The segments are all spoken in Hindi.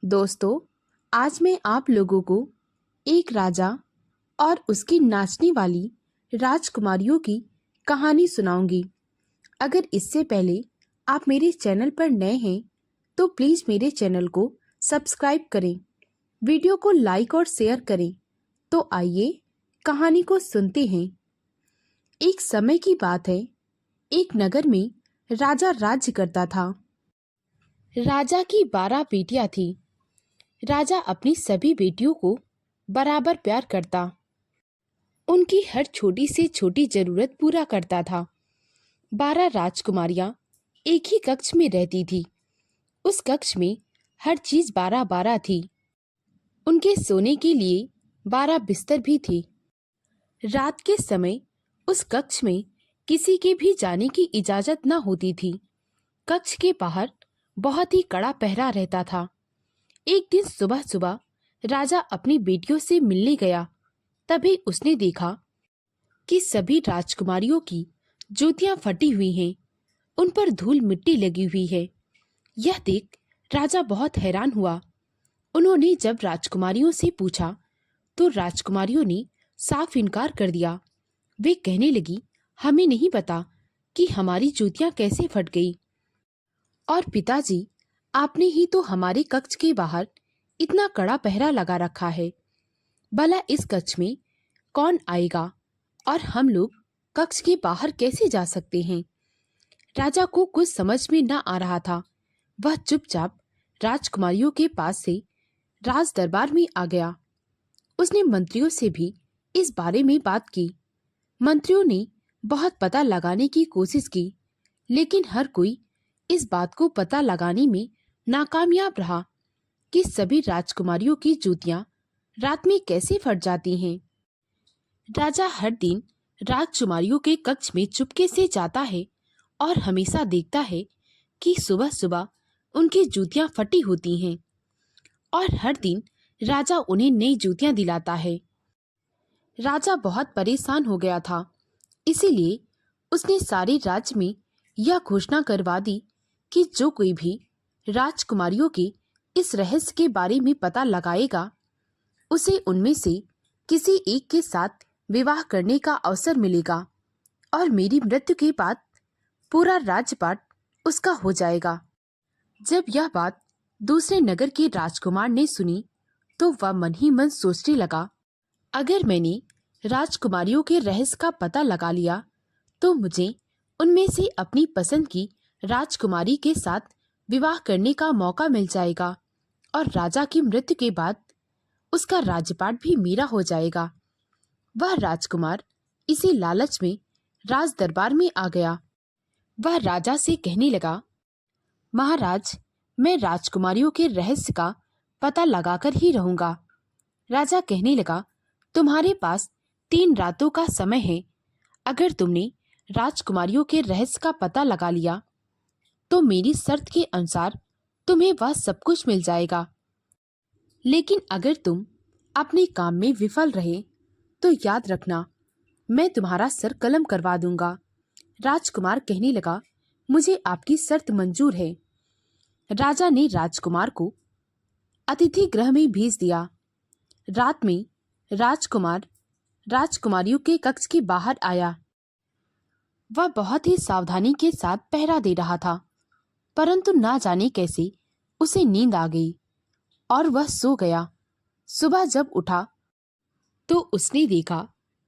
दोस्तों, आज मैं आप लोगों को एक राजा और उसकी नाचने वाली राजकुमारियों की कहानी सुनाऊंगी। अगर इससे पहले आप मेरे चैनल पर नए हैं तो प्लीज़ मेरे चैनल को सब्सक्राइब करें, वीडियो को लाइक और शेयर करें। तो आइए कहानी को सुनते हैं। एक समय की बात है, एक नगर में राजा राज्य करता था। राजा की 12 बेटियां थीं। राजा अपनी सभी बेटियों को बराबर प्यार करता, उनकी हर छोटी से छोटी जरूरत पूरा करता था। 12 राजकुमारियां एक ही कक्ष में रहती थी। उस कक्ष में हर चीज 12-12 थी। उनके सोने के लिए 12 बिस्तर भी थे। रात के समय उस कक्ष में किसी के भी जाने की इजाजत न होती थी। कक्ष के बाहर बहुत ही कड़ा पहरा रहता था। एक दिन सुबह सुबह राजा अपनी बेटियों से मिलने गया। तभी उसने देखा कि सभी राजकुमारियों की जूतियां फटी हुई हैं, उन पर धूल मिट्टी लगी हुई है। यह देख राजा बहुत हैरान हुआ। उन्होंने जब राजकुमारियों से पूछा तो राजकुमारियों ने साफ इनकार कर दिया। वे कहने लगी, हमें नहीं पता कि हमारी जूतियां कैसे फट गई। और पिताजी, आपने ही तो हमारे कक्ष के बाहर इतना कड़ा पहरा लगा रखा है। भला इस कक्ष में कौन आएगा और हम लोग कक्ष के बाहर कैसे जा सकते हैं? राजा को कुछ समझ में न आ रहा था। वह चुपचाप राजकुमारियों के पास से राज दरबार में आ गया। उसने मंत्रियों से भी इस बारे में बात की। मंत्रियों ने बहुत पता लगाने की कोशिश की, लेकिन हर कोई इस बात को पता लगाने में नाकामयाब रहा कि सभी राजकुमारियों की जूतियां रात में कैसे फट जाती हैं। राजा हर दिन राजकुमारियों के कक्ष में चुपके से जाता है और हमेशा देखता है कि सुबह सुबह उनकी जूतियां फटी होती हैं, और हर दिन राजा उन्हें नई जूतियां दिलाता है। राजा बहुत परेशान हो गया था, इसीलिए उसने सारे राज्य में यह घोषणा करवा दी कि जो कोई भी राजकुमारियों के इस रहस्य के बारे में पता लगाएगा, उसे उनमें से किसी एक के साथ विवाह करने का अवसर मिलेगा और मेरी मृत्यु के बाद पूरा राज्यपाट उसका हो जाएगा। जब यह बात दूसरे नगर के राजकुमार ने सुनी तो वह मन ही मन सोचने लगा, अगर मैंने राजकुमारियों के रहस्य का पता लगा लिया तो मुझे उनमें से अपनी पसंद की राजकुमारी के साथ विवाह करने का मौका मिल जाएगा और राजा की मृत्यु के बाद उसका राज्यपाट भी मेरा हो जाएगा। वह राजकुमार इसी लालच में राज दरबार में आ गया। वह राजा से कहने लगा, महाराज, मैं राजकुमारियों के रहस्य का पता लगाकर ही रहूंगा। राजा कहने लगा, तुम्हारे पास 3 रातों का समय है। अगर तुमने राजकुमारियों के रहस्य का पता लगा लिया तो मेरी शर्त के अनुसार तुम्हें वह सब कुछ मिल जाएगा। लेकिन अगर तुम अपने काम में विफल रहे तो याद रखना, मैं तुम्हारा सर कलम करवा दूंगा। राजकुमार कहने लगा, मुझे आपकी शर्त मंजूर है। राजा ने राजकुमार को अतिथि गृह में भेज दिया। रात में राजकुमार राजकुमारियों के कक्ष के बाहर आया। वह बहुत ही सावधानी के साथ पहरा दे रहा था, परंतु ना जाने कैसे उसे नींद आ गई और वह सो गया। सुबह जब उठा तो उसने देखा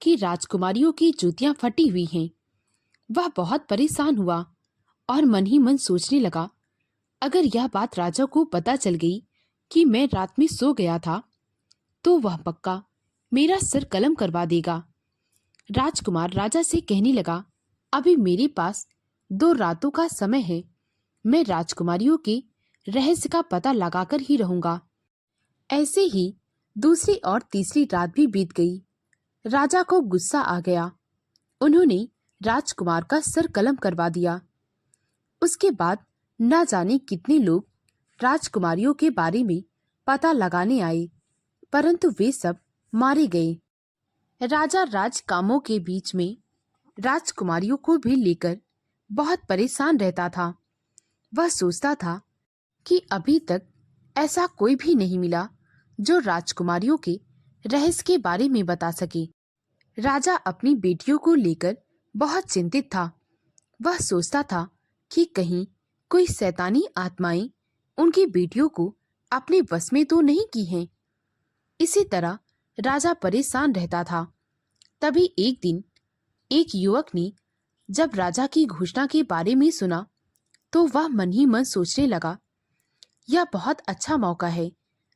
कि राजकुमारियों की जूतियां फटी हुई हैं। वह बहुत परेशान हुआ और मन ही मन सोचने लगा, अगर यह बात राजा को पता चल गई कि मैं रात में सो गया था तो वह पक्का मेरा सिर कलम करवा देगा। राजकुमार राजा से कहने लगा, अभी मेरे पास 2 रातों का समय है। मैं राजकुमारियों के रहस्य का पता लगाकर ही रहूंगा। ऐसे ही दूसरी और तीसरी रात भी बीत गई। राजा को गुस्सा आ गया। उन्होंने राजकुमार का सर कलम करवा दिया। उसके बाद न जाने कितने लोग राजकुमारियों के बारे में पता लगाने आए, परंतु वे सब मारे गए। राजा राज कामों के बीच में राजकुमारियों को भी लेकर बहुत परेशान रहता था। वह सोचता था कि अभी तक ऐसा कोई भी नहीं मिला जो राजकुमारियों के रहस्य के बारे में बता सके। राजा अपनी बेटियों को लेकर बहुत चिंतित था। वह सोचता था कि कहीं कोई शैतानी आत्माएं उनकी बेटियों को अपने वश में तो नहीं की हैं। इसी तरह राजा परेशान रहता था। तभी एक दिन एक युवक ने जब राजा की घोषणा के बारे में सुना तो वह मन ही मन सोचने लगा, यह बहुत अच्छा मौका है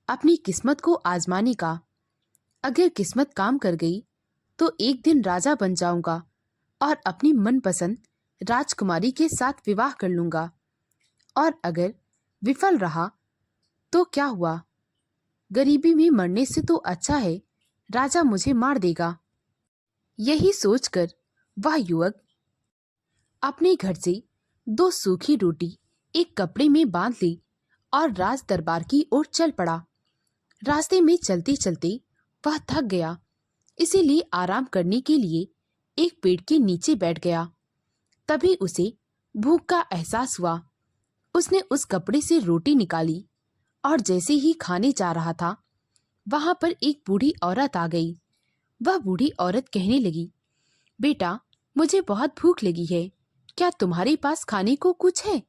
अपनी किस्मत को आजमाने का। अगर किस्मत काम कर गई तो एक दिन राजा बन जाऊंगा और अपनी मनपसंद राजकुमारी के साथ विवाह कर लूंगा। और अगर विफल रहा तो क्या हुआ, गरीबी में मरने से तो अच्छा है राजा मुझे मार देगा। यही सोचकर वह युवक अपने घर से 2 सूखी रोटी एक कपड़े में बांध ली और राज दरबार की ओर चल पड़ा। रास्ते में चलते चलते वह थक गया, इसीलिए आराम करने के लिए एक पेड़ के नीचे बैठ गया। तभी उसे भूख का एहसास हुआ। उसने उस कपड़े से रोटी निकाली और जैसे ही खाने जा रहा था वहां पर एक बूढ़ी औरत आ गई। वह बूढ़ी औरत कहने लगी, बेटा मुझे बहुत भूख लगी है, क्या तुम्हारे पास खाने को कुछ है?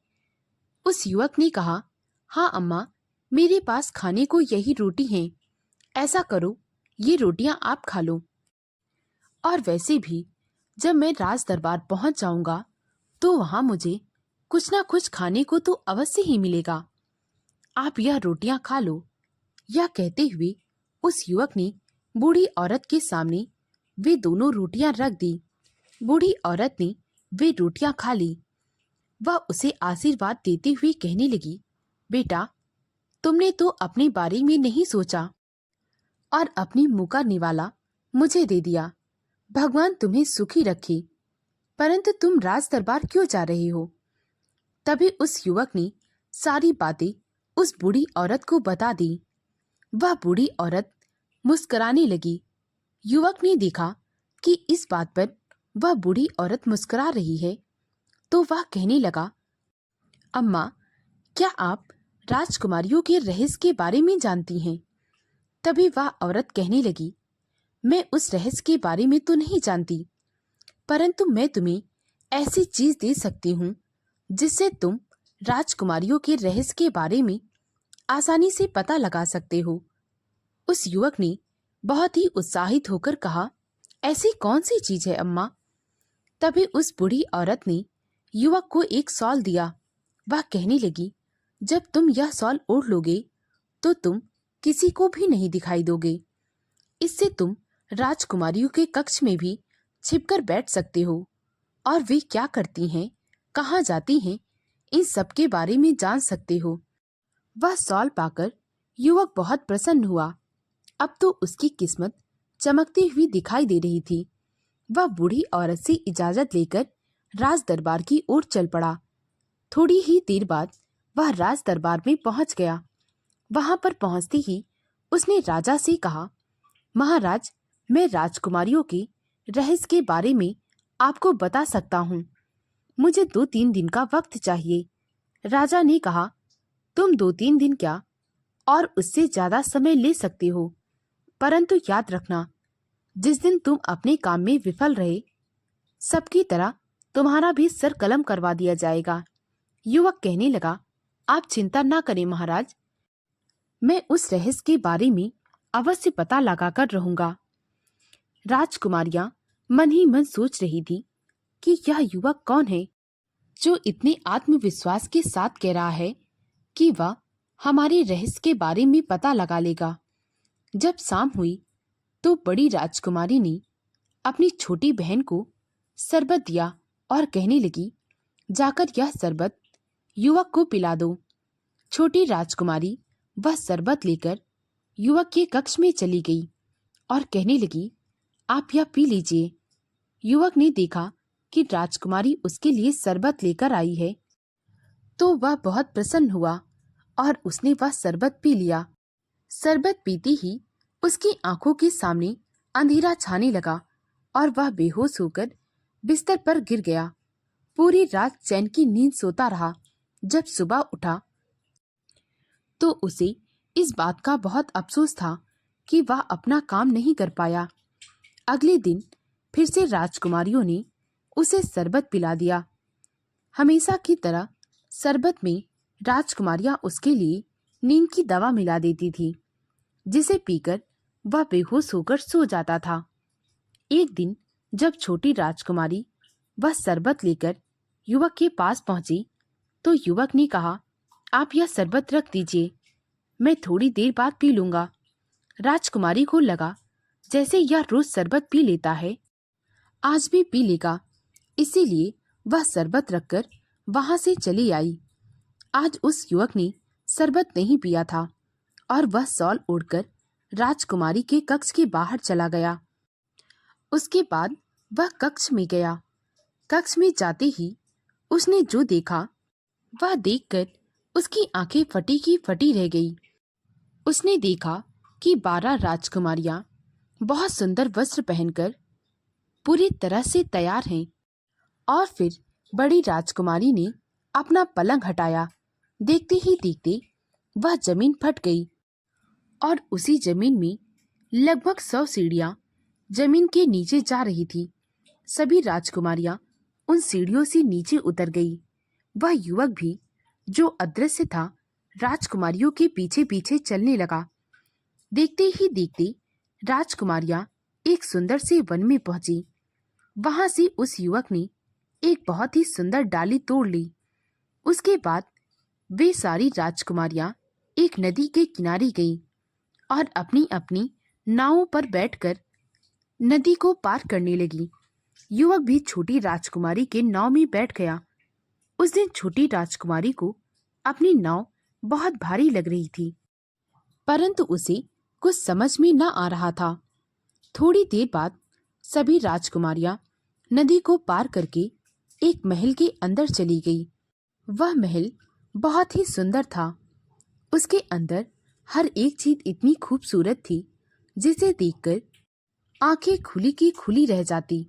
उस युवक ने कहा, हाँ अम्मा, मेरे पास खाने को यही रोटी है। ऐसा करो, ये रोटियां आप खा लो। और वैसे भी जब मैं राज दरबार पहुंच जाऊंगा तो वहां मुझे कुछ ना कुछ खाने को तो अवश्य ही मिलेगा। आप यह रोटियां खा लो। यह कहते हुए उस युवक ने बूढ़ी औरत के सामने वे दोनों रोटियां रख दी। बूढ़ी औरत ने वे रोटियां खा ली। वह उसे आशीर्वाद देते हुए कहने लगी, बेटा तुमने तो अपने बारे में नहीं सोचा और अपनी मुंह का निवाला मुझे दे दिया। भगवान तुम्हें सुखी रखे। परंतु तुम राज दरबार क्यों जा रहे हो? तभी उस युवक ने सारी बातें उस बूढ़ी औरत को बता दी। वह बूढ़ी औरत मुस्कुराने लगी। युवक ने देखा कि इस बात पर वह बूढ़ी औरत मुस्कुरा रही है तो वह कहने लगा, अम्मा क्या आप राजकुमारियों के रहस्य के बारे में जानती हैं? तभी वह औरत कहने लगी, मैं उस रहस्य के बारे में तो नहीं जानती, परंतु मैं तुम्हें ऐसी चीज दे सकती हूँ जिससे तुम राजकुमारियों के रहस्य के बारे में आसानी से पता लगा सकते हो। उस युवक ने बहुत ही उत्साहित होकर कहा, ऐसी कौन सी चीज है अम्मा? तभी उस बूढ़ी औरत ने युवक को एक शॉल दिया। वह कहने लगी, जब तुम यह शॉल ओढ़ लोगे तो तुम किसी को भी नहीं दिखाई दोगे। इससे तुम राजकुमारियों के कक्ष में भी छिपकर बैठ सकते हो और वे क्या करती हैं, कहाँ जाती हैं, इन सब के बारे में जान सकते हो। वह शॉल पाकर युवक बहुत प्रसन्न हुआ। अब तो उसकी किस्मत चमकती हुई दिखाई दे रही थी। वह बूढ़ी औरत से इजाजत लेकर राज दरबार की ओर चल पड़ा। थोड़ी ही देर बाद वह राज दरबार में पहुंच गया। वहां पर पहुंचते ही उसने राजा से कहा, महाराज मैं राजकुमारियों के रहस्य के बारे में आपको बता सकता हूँ। मुझे 2-3 दिन का वक्त चाहिए। राजा ने कहा, तुम 2-3 दिन क्या और उससे ज्यादा समय ले सकते हो, परंतु याद रखना जिस दिन तुम अपने काम में विफल रहे सबकी तरह तुम्हारा भी सर कलम करवा दिया जाएगा। युवक कहने लगा, आप चिंता ना करें महाराज, मैं उस रहस्य के बारे में अवश्य पता लगाकर रहूंगा। राजकुमारियां मन ही मन सोच रही थी कि यह युवक कौन है जो इतने आत्मविश्वास के साथ कह रहा है कि वह हमारे रहस्य के बारे में पता लगा लेगा। जब शाम हुई तो बड़ी राजकुमारी ने अपनी छोटी बहन को शरबत दिया और कहने लगी, जाकर यह शरबत युवक को पिला दो। छोटी राजकुमारी वह शरबत लेकर युवक के कक्ष में चली गई और कहने लगी, आप यह पी लीजिए। युवक ने देखा कि राजकुमारी उसके लिए शरबत लेकर आई है तो वह बहुत प्रसन्न हुआ और उसने वह शरबत पी लिया। शरबत पीते ही उसकी आंखों के सामने अंधेरा छाने लगा और वह बेहोश होकर बिस्तर पर गिर गया। पूरी रात चैन की नींद सोता रहा। जब सुबह उठा तो उसे इस बात का बहुत अफसोस था कि वह अपना काम नहीं कर पाया। अगले दिन फिर से राजकुमारियों ने उसे शरबत पिला दिया। हमेशा की तरह शरबत में राजकुमारियां उसके लिए नींद की दवा मिला देती थी, जिसे पीकर वह बेहोश होकर सो जाता था। एक दिन जब छोटी राजकुमारी वह शरबत लेकर युवक के पास पहुंची, तो युवक ने कहा, आप यह शरबत रख दीजिए, मैं थोड़ी देर बाद पी लूंगा। राजकुमारी को लगा जैसे यह रोज शरबत पी लेता है, आज भी पी लेगा, इसीलिए वह शरबत रखकर वहां से चली आई। आज उस युवक ने शरबत नहीं पिया था और वह शॉल ओढ़कर राजकुमारी के कक्ष के बाहर चला गया। उसके बाद वह कक्ष में गया। कक्ष में जाते ही उसने जो देखा वह देखकर उसकी आंखें फटी की फटी रह गई। उसने देखा कि 12 राजकुमारियां बहुत सुंदर वस्त्र पहनकर पूरी तरह से तैयार हैं। और फिर बड़ी राजकुमारी ने अपना पलंग हटाया। देखते ही देखते वह जमीन फट गई और उसी जमीन में लगभग 100 सीढ़ियां जमीन के नीचे जा रही थी। सभी राजकुमारियां उन सीढ़ियों से नीचे उतर गई। वह युवक भी, जो अदृश्य था, राजकुमारियों के पीछे पीछे चलने लगा। देखते ही देखते राजकुमारियां एक सुंदर से वन में पहुंची। वहां से उस युवक ने एक बहुत ही सुंदर डाली तोड़ ली। उसके बाद वे सारी राजकुमारियां एक नदी के किनारे गईं और अपनी अपनी नावों पर बैठकर नदी को पार करने लगी। युवक भी छोटी राजकुमारी के नाव में बैठ गया। उस दिन छोटी राजकुमारी को अपनी नाव बहुत भारी लग रही थी, परंतु उसे कुछ समझ में न आ रहा था। थोड़ी देर बाद सभी राजकुमारियां नदी को पार करके एक महल के अंदर चली गई। वह महल बहुत ही सुंदर था। उसके अंदर हर एक चीज इतनी खूबसूरत थी जिसे देखकर आंखें खुली की खुली रह जाती।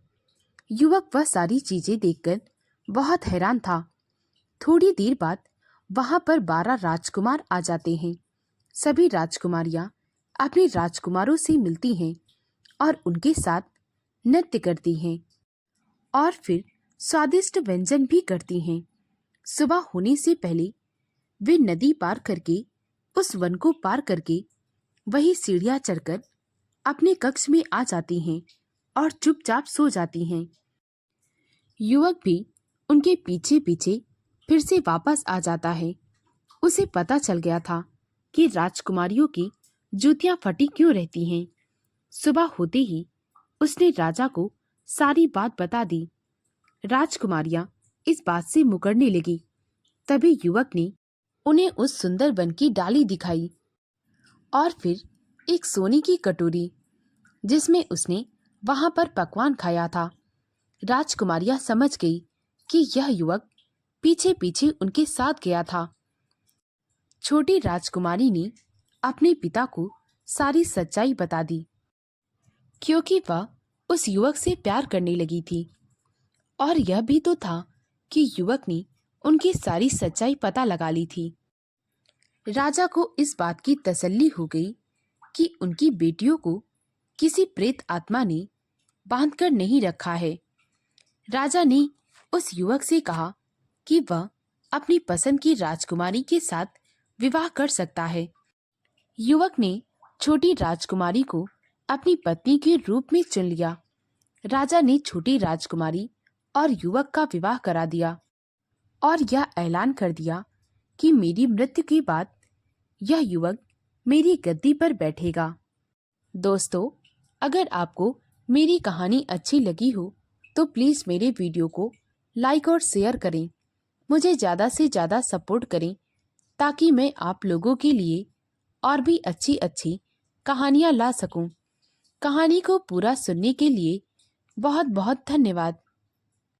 युवक वह सारी चीजें देखकर बहुत हैरान था। थोड़ी देर बाद वहां पर 12 राजकुमार आ जाते हैं। सभी राजकुमारियां अपने राजकुमारों से मिलती हैं और उनके साथ नृत्य करती हैं और फिर स्वादिष्ट व्यंजन भी करती हैं। सुबह होने से पहले वे नदी पार करके, उस वन को पार करके, वही सीढ़ियां चढ़कर अपने कक्ष में आ जाती हैं और चुपचाप सो जाती हैं। युवक भी उनके पीछे पीछे फिर से वापस आ जाता है। उसे पता चल गया था कि राजकुमारियों की जूतियां फटी क्यों रहती हैं। सुबह होते ही उसने राजा को सारी बात बता दी। राजकुमारियां इस बात से मुकरने लगी। तभी युवक ने उन्हें उस सुंदर वन की डाली दिखाई और फिर एक सोने की कटोरी, जिसमें उसने वहां पर पकवान खाया था। राजकुमारियां समझ गई कि यह युवक पीछे पीछे उनके साथ गया था। छोटी राजकुमारी ने अपने पिता को सारी सच्चाई बता दी, क्योंकि वह उस युवक से प्यार करने लगी थी। और यह भी तो था कि युवक ने उनकी सारी सच्चाई पता लगा ली थी। राजा को इस बात की तसल्ली हो गई कि उनकी बेटियों को किसी प्रेत आत्मा ने बांधकर नहीं रखा है। राजा ने उस युवक से कहा कि वह अपनी पसंद की राजकुमारी के साथ विवाह कर सकता है। युवक ने छोटी राजकुमारी को अपनी पत्नी के रूप में चुन लिया। राजा ने छोटी राजकुमारी और युवक का विवाह करा दिया और यह ऐलान कर दिया कि मेरी मृत्यु के बाद यह युवक मेरी गद्दी पर बैठेगा। दोस्तों, अगर आपको मेरी कहानी अच्छी लगी हो तो प्लीज़ मेरे वीडियो को लाइक और शेयर करें। मुझे ज़्यादा से ज़्यादा सपोर्ट करें ताकि मैं आप लोगों के लिए और भी अच्छी अच्छी कहानियाँ ला सकूं। कहानी को पूरा सुनने के लिए बहुत बहुत धन्यवाद।